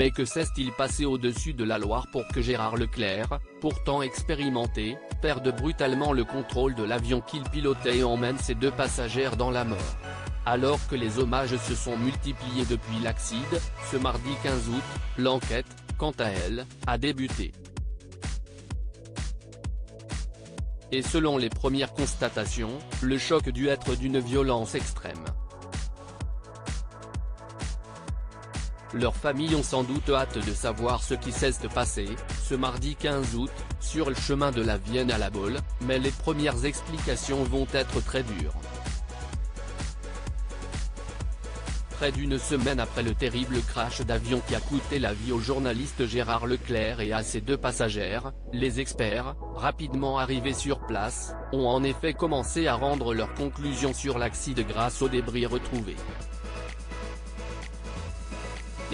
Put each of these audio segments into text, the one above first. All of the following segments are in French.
Mais que s'est-il passé au-dessus de la Loire pour que Gérard Leclerc, pourtant expérimenté, perde brutalement le contrôle de l'avion qu'il pilotait et emmène ses 2 passagères dans la mort? Alors que les hommages se sont multipliés depuis l'accident, ce mardi 15 août, l'enquête, quant à elle, a débuté. Et selon les premières constatations, le choc dut être d'une violence extrême. Leurs familles ont sans doute hâte de savoir ce qui s'est passé, ce mardi 15 août, sur le chemin de la Vienne à La Baule, mais les premières explications vont être très dures. Près d'une semaine après le terrible crash d'avion qui a coûté la vie au journaliste Gérard Leclerc et à ses 2 passagères, les experts, rapidement arrivés sur place, ont en effet commencé à rendre leurs conclusions sur l'accident grâce aux débris retrouvés.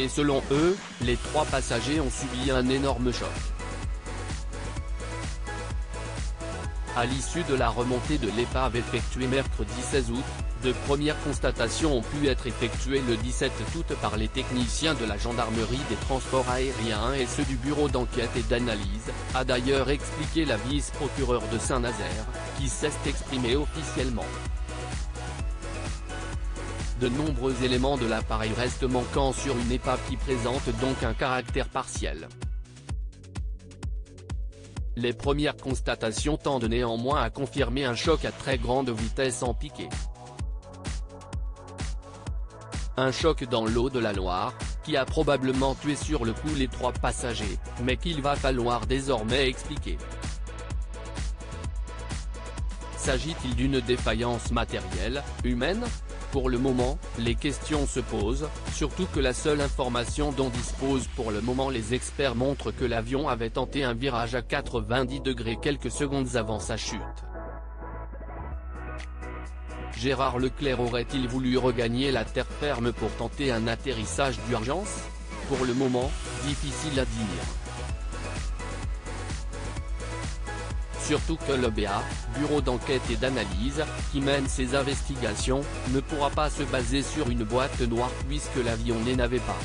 Et selon eux, les 3 passagers ont subi un énorme choc. À l'issue de la remontée de l'épave effectuée mercredi 16 août, de premières constatations ont pu être effectuées le 17 août par les techniciens de la gendarmerie des transports aériens et ceux du bureau d'enquête et d'analyse, a d'ailleurs expliqué la vice-procureure de Saint-Nazaire, qui s'est exprimée officiellement. De nombreux éléments de l'appareil restent manquants sur une épave qui présente donc un caractère partiel. Les premières constatations tendent néanmoins à confirmer un choc à très grande vitesse en piqué. Un choc dans l'eau de la Loire, qui a probablement tué sur le coup les 3 passagers, mais qu'il va falloir désormais expliquer. S'agit-il d'une défaillance matérielle, humaine? Pour le moment, les questions se posent, surtout que la seule information dont disposent pour le moment les experts montre que l'avion avait tenté un virage à 90 degrés quelques secondes avant sa chute. Gérard Leclerc aurait-il voulu regagner la terre ferme pour tenter un atterrissage d'urgence? Pour le moment, difficile à dire. Surtout que le BA, Bureau d'enquête et d'analyse, qui mène ces investigations, ne pourra pas se baser sur une boîte noire puisque l'avion n'avait pas.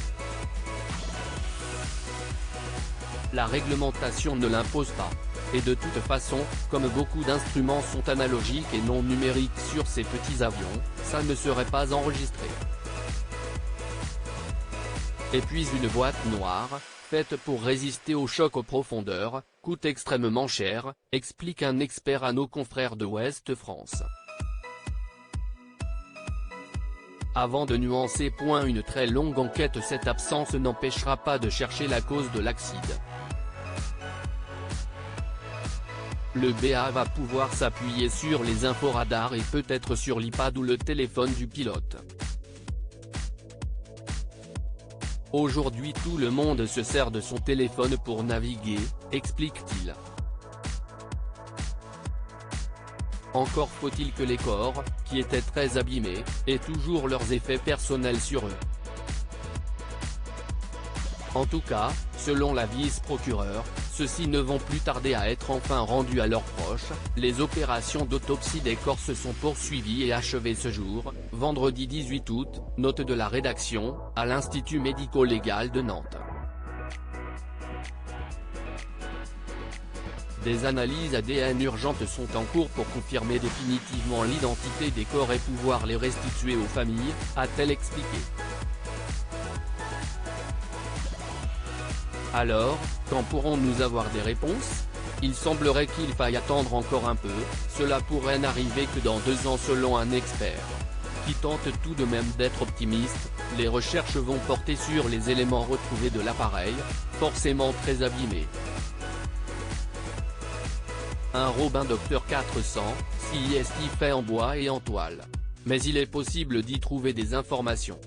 La réglementation ne l'impose pas. Et de toute façon, comme beaucoup d'instruments sont analogiques et non numériques sur ces petits avions, ça ne serait pas enregistré. Et puis une boîte noire, faite pour résister au choc aux profondeurs, coûte extrêmement cher, explique un expert à nos confrères de Ouest France. Avant de nuancer, une très longue enquête, cette absence n'empêchera pas de chercher la cause de l'accident. Le BA va pouvoir s'appuyer sur les inforadars et peut-être sur l'iPad ou le téléphone du pilote. Aujourd'hui tout le monde se sert de son téléphone pour naviguer, explique-t-il. Encore faut-il que les corps, qui étaient très abîmés, aient toujours leurs effets personnels sur eux. En tout cas, selon la vice-procureure, ceux-ci ne vont plus tarder à être enfin rendus à leurs proches. Les opérations d'autopsie des corps se sont poursuivies et achevées ce jour, vendredi 18 août, note de la rédaction, à l'Institut médico-légal de Nantes. Des analyses ADN urgentes sont en cours pour confirmer définitivement l'identité des corps et pouvoir les restituer aux familles, a-t-elle expliqué. Alors, quand pourrons-nous avoir des réponses? Il semblerait qu'il faille attendre encore un peu, cela pourrait n'arriver que dans 2 ans selon un expert. Qui tente tout de même d'être optimiste, les recherches vont porter sur les éléments retrouvés de l'appareil, forcément très abîmé. Un Robin Docteur 400, CIST fait en bois et en toile. Mais il est possible d'y trouver des informations.